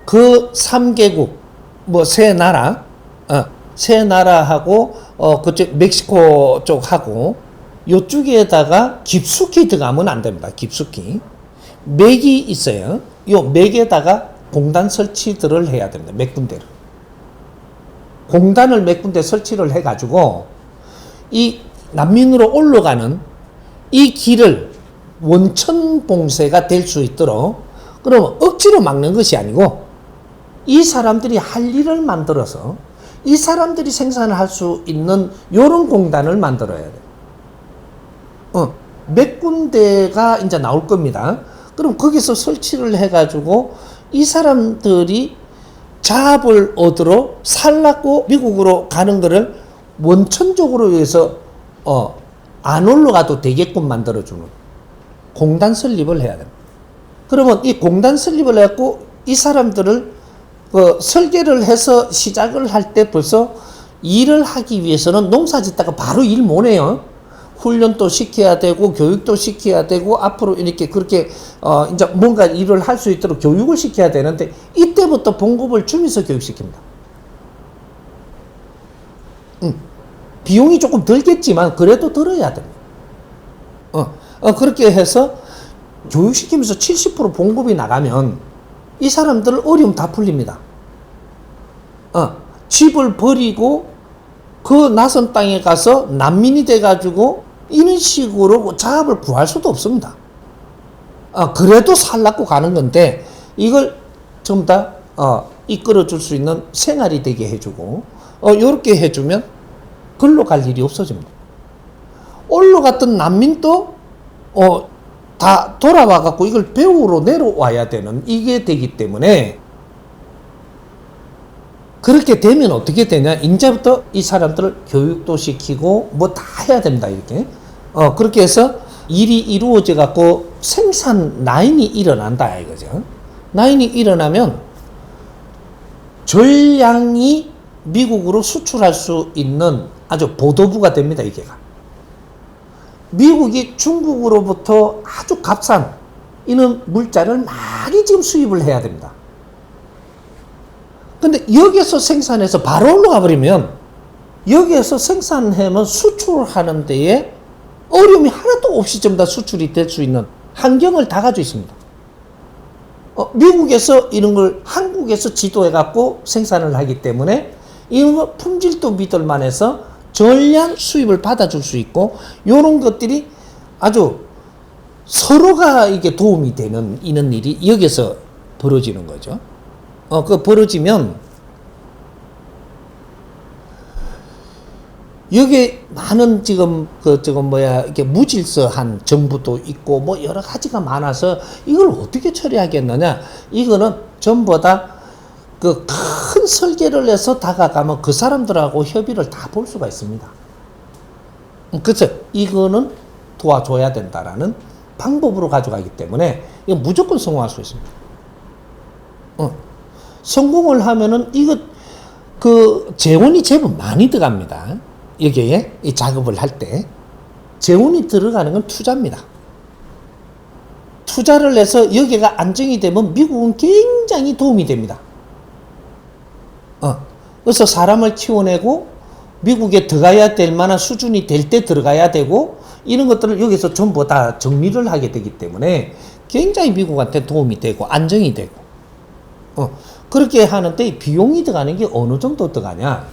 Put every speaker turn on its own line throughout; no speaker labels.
그 3개국, 뭐, 세 나라하고, 그쪽, 멕시코 쪽하고, 요쪽에다가 깊숙이 들어가면 안 됩니다. 깊숙이. 맥이 있어요. 요 맥에다가 공단 설치들을 해야 됩니다. 몇 군데를. 공단을 몇 군데 설치를 해가지고, 이 난민으로 올라가는 이 길을 원천 봉쇄가 될 수 있도록, 그러면 억지로 막는 것이 아니고, 이 사람들이 할 일을 만들어서, 이 사람들이 생산을 할 수 있는 요런 공단을 만들어야 돼요. 몇 군데가 이제 나올 겁니다. 그럼 거기서 설치를 해가지고 이 사람들이 자합을 얻으러 살라고 미국으로 가는 거를 원천적으로 해서 안 올라가도 되게끔 만들어주는 공단 설립을 해야 됩니다. 그러면 이 공단 설립을 해갖고 이 사람들을 설계를 해서 시작을 할 때 벌써 일을 하기 위해서는 농사 짓다가 바로 일 못 해요. 훈련도 시켜야 되고 교육도 시켜야 되고 앞으로 이렇게 그렇게 이제 뭔가 일을 할 수 있도록 교육을 시켜야 되는데 이때부터 봉급을 주면서 교육시킵니다. 비용이 조금 들겠지만 그래도 들어야 됩니다. 그렇게 해서 교육시키면서 70% 봉급이 나가면 이 사람들 어려움 다 풀립니다. 집을 버리고 그 낯선 땅에 가서 난민이 돼가지고 이런 식으로 자합을 구할 수도 없습니다. 그래도 살라고 가는 건데 이걸 전부 다 이끌어 줄 수 있는 생활이 되게 해주고 요렇게 해주면 글로 갈 일이 없어집니다. 올라갔던 난민도 다 돌아와 갖고 이걸 배우러 내려와야 되는 이게 되기 때문에 그렇게 되면 어떻게 되냐? 이제부터 이 사람들을 교육도 시키고 뭐 다 해야 됩니다. 이렇게. 그렇게 해서 일이 이루어져 갖고 생산 라인이 일어난다 이거죠. 라인이 일어나면 전량이 미국으로 수출할 수 있는 아주 보도부가 됩니다. 이게가. 미국이 중국으로부터 아주 값싼 이런 물자를 많이 지금 수입을 해야 됩니다. 근데 여기에서 생산해서 바로 올라가 버리면 여기에서 생산하면 수출하는 데에 어려움이 하나도 없이 전부 다 수출이 될 수 있는 환경을 다 가지고 있습니다. 미국에서 이런 걸 한국에서 지도해갖고 생산을 하기 때문에 이런 거 품질도 믿을만 해서 전량 수입을 받아줄 수 있고 이런 것들이 아주 서로가 이게 도움이 되는 이런 일이 여기서 벌어지는 거죠. 그 벌어지면 여기 많은 지금 이렇게 무질서한 정부도 있고 뭐 여러 가지가 많아서 이걸 어떻게 처리하겠느냐? 이거는 전부 다 그 큰 설계를 해서 다가가면 그 사람들하고 협의를 다 볼 수가 있습니다. 그래서 이거는 도와줘야 된다라는 방법으로 가져가기 때문에 이거 무조건 성공할 수 있습니다. 성공을 하면은 이거 그 재원이 제법 많이 들어갑니다. 여기에 이 작업을 할 때 재원이 들어가는 건 투자입니다. 투자를 해서 여기가 안정이 되면 미국은 굉장히 도움이 됩니다. 그래서 사람을 키워내고 미국에 들어가야 될 만한 수준이 될 때 들어가야 되고 이런 것들을 여기서 전부 다 정리를 하게 되기 때문에 굉장히 미국한테 도움이 되고 안정이 되고 그렇게 하는데 비용이 들어가는 게 어느 정도 들어가냐?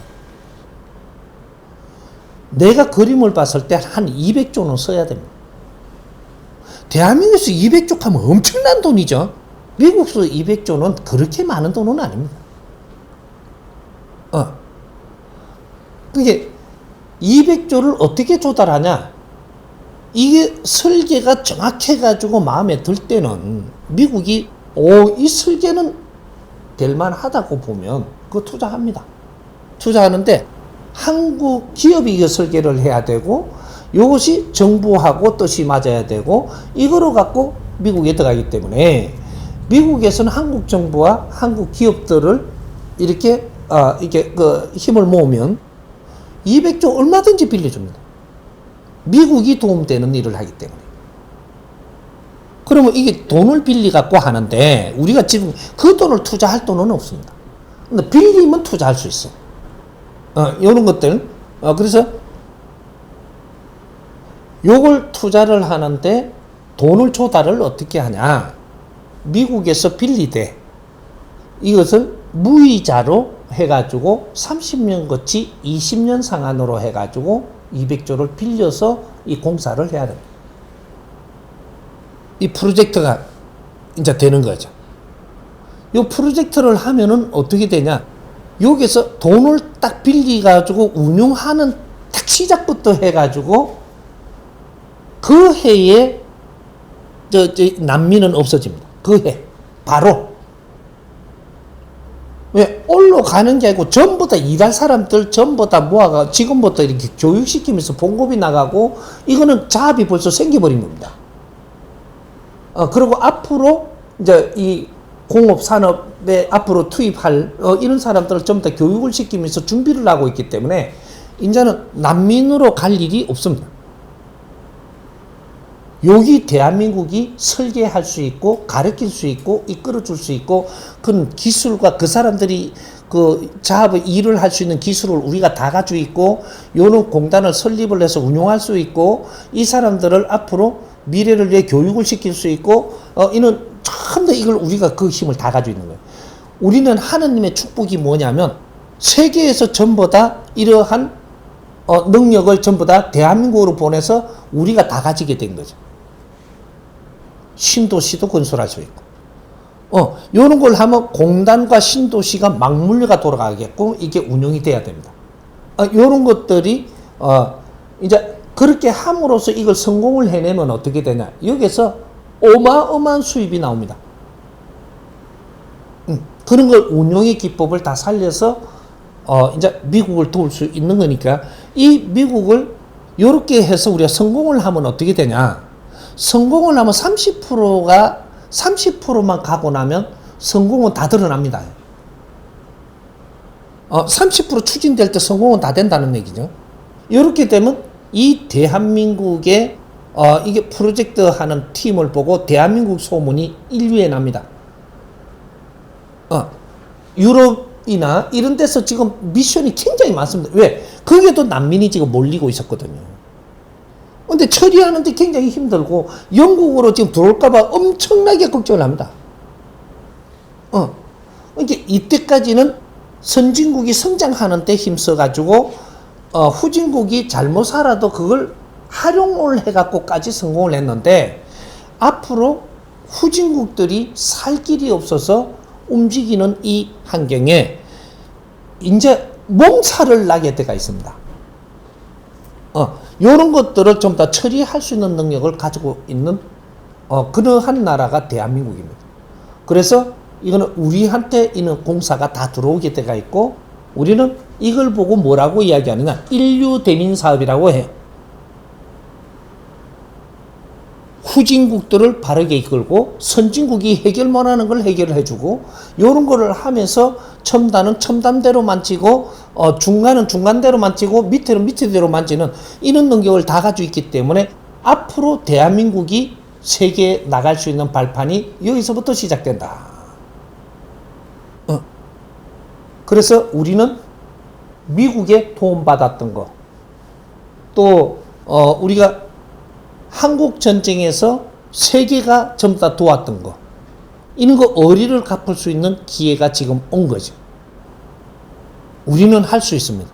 내가 그림을 봤을 때 한 200조는 써야 됩니다. 대한민국에서 200조 하면 엄청난 돈이죠. 미국에서 200조는 그렇게 많은 돈은 아닙니다. 그게 200조를 어떻게 조달하냐? 이게 설계가 정확해가지고 마음에 들 때는 미국이 이 설계는 될만하다고 보면 그거 투자합니다. 투자하는데 한국 기업이 이 설계를 해야 되고 이것이 정부하고 뜻이 맞아야 되고 이거로 갖고 미국에 들어가기 때문에 미국에서는 한국 정부와 한국 기업들을 이렇게 그 힘을 모으면 200조 얼마든지 빌려줍니다. 미국이 도움되는 일을 하기 때문에. 그러면 이게 돈을 빌리 갖고 하는데 우리가 지금 그 돈을 투자할 돈은 없습니다. 근데 빌리면 투자할 수 있어. 이런 것들. 그래서 요걸 투자를 하는데 돈을 조달을 어떻게 하냐. 미국에서 빌리되 이것을 무이자로 해가지고 30년 거치 20년 상한으로 해가지고 200조를 빌려서 이 공사를 해야 됩니다. 이 프로젝트가 이제 되는 거죠. 이 프로젝트를 하면은 어떻게 되냐. 여기서 돈을 딱 빌려가지고 운용하는 딱 시작부터 해가지고 그 해에 난민은 없어집니다. 그 해. 바로. 왜? 올라가는 게 아니고 전부 다 일할 사람들 전부 다 모아가 지금부터 이렇게 교육시키면서 봉급이 나가고 이거는 자합이 벌써 생겨버린 겁니다. 그리고 앞으로 이제 이 공업산업에 앞으로 투입할 이런 사람들을 전부 다 교육을 시키면서 준비를 하고 있기 때문에 이제는 난민으로 갈 일이 없습니다. 여기 대한민국이 설계할 수 있고 가르칠 수 있고 이끌어 줄 수 있고 그런 기술과 그 사람들이 그 자업의 일을 할 수 있는 기술을 우리가 다 가지고 있고 요런 공단을 설립을 해서 운용할 수 있고 이 사람들을 앞으로 미래를 위해 교육을 시킬 수 있고 이는 전부 이걸 우리가 그 힘을 다 가지고 있는 거예요. 우리는 하느님의 축복이 뭐냐면 세계에서 전부 다 이러한 능력을 전부 다 대한민국으로 보내서 우리가 다 가지게 된 거죠. 신도시도 건설할 수 있고 요런 걸 하면 공단과 신도시가 맞물려가 돌아가겠고 이게 운영이 돼야 됩니다. 요런 것들이 이제 그렇게 함으로써 이걸 성공을 해내면 어떻게 되냐. 여기서 어마어마한 수입이 나옵니다. 그런 걸 운용의 기법을 다 살려서 이제 미국을 도울 수 있는 거니까 이 미국을 이렇게 해서 우리가 성공을 하면 어떻게 되냐. 성공을 하면 30%만 가고 나면 성공은 다 드러납니다. 30% 추진될 때 성공은 다 된다는 얘기죠. 이렇게 되면 이 대한민국의 이게 프로젝트 하는 팀을 보고 대한민국 소문이 인류에 납니다. 유럽이나 이런 데서 지금 미션이 굉장히 많습니다. 왜? 거기에도 난민이 지금 몰리고 있었거든요. 근데 처리하는데 굉장히 힘들고 영국으로 지금 들어올까봐 엄청나게 걱정을 합니다. 이게 이때까지는 선진국이 성장하는 데 힘써가지고 후진국이 잘못 살아도 그걸 활용을 해갖고까지 성공을 했는데 앞으로 후진국들이 살 길이 없어서 움직이는 이 환경에 이제 몸살을 나게 돼가 있습니다. 이런 것들을 좀 더 처리할 수 있는 능력을 가지고 있는 그러한 나라가 대한민국입니다. 그래서 이거는 우리한테 있는 공사가 다 들어오게 돼가 있고 우리는 이걸 보고 뭐라고 이야기하느냐. 인류 대민 사업이라고 해요. 후진국들을 바르게 이끌고 선진국이 해결 못하는 걸 해결을 해주고 이런 거를 하면서 첨단은 첨단대로 만지고 중간은 중간대로 만지고 밑에는 밑에대로 만지는 이런 능력을 다 가지고 있기 때문에 앞으로 대한민국이 세계에 나갈 수 있는 발판이 여기서부터 시작된다. 그래서 우리는 미국에 도움받았던 거 또 우리가 한국 전쟁에서 세계가 전부 다 도왔던 거 이런 거 어리를 갚을 수 있는 기회가 지금 온 거죠. 우리는 할 수 있습니다.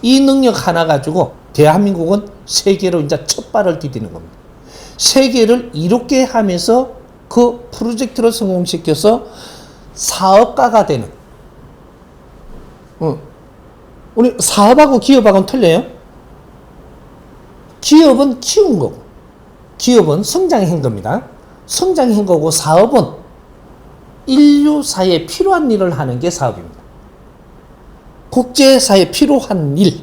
이 능력 하나 가지고 대한민국은 세계로 이제 첫 발을 디디는 겁니다. 세계를 이롭게 하면서 그 프로젝트를 성공시켜서 사업가가 되는. 우리 사업하고 기업하고는 틀려요. 기업은 키운 거고, 기업은 성장한 겁니다. 성장한 거고, 사업은 인류사에 필요한 일을 하는 게 사업입니다. 국제사에 필요한 일,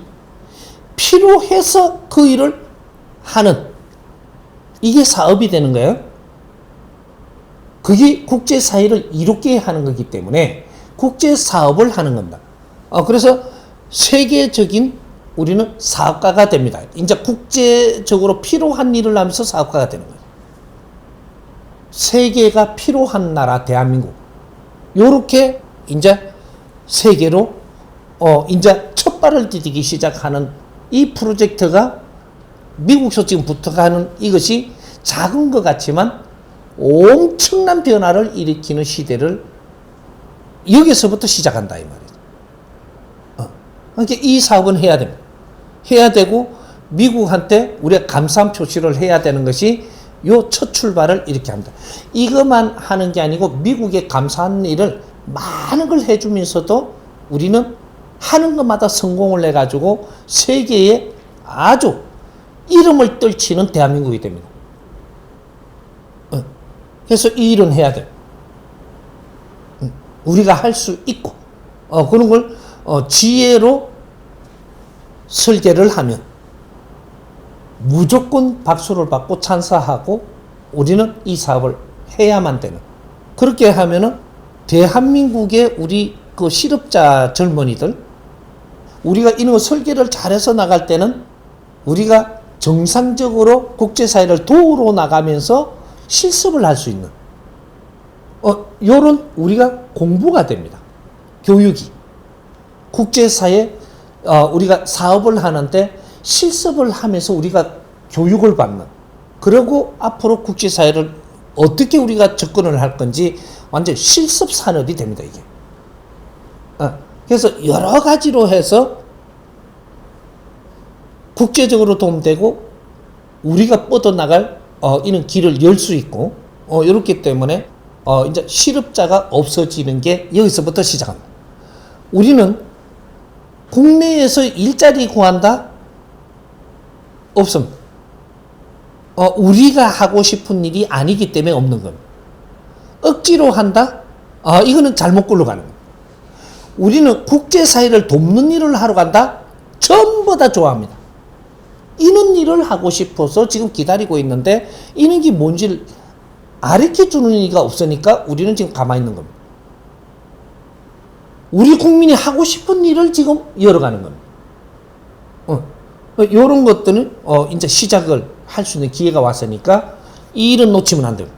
필요해서 그 일을 하는, 이게 사업이 되는 거예요. 그게 국제사회를 이롭게 하는 거기 때문에 국제사업을 하는 겁니다. 그래서 세계적인 우리는 사업가가 됩니다. 이제 국제적으로 필요한 일을 하면서 사업가가 되는 거예요. 세계가 필요한 나라 대한민국. 요렇게 이제 세계로 이제 첫 발을 디디기 시작하는 이 프로젝트가 미국서 지금 붙어가는 이것이 작은 것 같지만 엄청난 변화를 일으키는 시대를 여기서부터 시작한다 이 말이죠. 그러니까 이 사업은 해야 됩니다. 해야 되고 미국한테 우리가 감사한 표시를 해야 되는 것이 요 첫 출발을 이렇게 합니다. 이것만 하는 게 아니고 미국에 감사한 일을 많은 걸 해주면서도 우리는 하는 것마다 성공을 해가지고 세계에 아주 이름을 떨치는 대한민국이 됩니다. 그래서 이 일은 해야 돼요. 우리가 할 수 있고 그런 걸 지혜로 설계를 하면 무조건 박수를 받고 찬사하고 우리는 이 사업을 해야만 되는, 그렇게 하면은 대한민국의 우리 그 실업자 젊은이들, 우리가 이런 거 설계를 잘해서 나갈 때는 우리가 정상적으로 국제사회를 도우러 나가면서 실습을 할 수 있는 요런 우리가 공부가 됩니다. 교육이 국제사회 우리가 사업을 하는데 실습을 하면서 우리가 교육을 받는, 그리고 앞으로 국제사회를 어떻게 우리가 접근을 할 건지 완전 실습 산업이 됩니다, 이게. 그래서 여러 가지로 해서 국제적으로 도움되고 우리가 뻗어나갈 이런 길을 열 수 있고 이렇기 때문에 이제 실업자가 없어지는 게 여기서부터 시작합니다. 우리는 국내에서 일자리 구한다? 없습니다. 우리가 하고 싶은 일이 아니기 때문에 없는 겁니다. 억지로 한다? 이거는 잘못 굴러가는 겁니다. 우리는 국제사회를 돕는 일을 하러 간다? 전부 다 좋아합니다. 이런 일을 하고 싶어서 지금 기다리고 있는데 이런 게 뭔지를 가르쳐주는 이가 없으니까 우리는 지금 가만히 있는 겁니다. 우리 국민이 하고 싶은 일을 지금 열어가는 겁니다. 이런 것들은 이제 시작을 할 수 있는 기회가 왔으니까 이 일은 놓치면 안 돼요.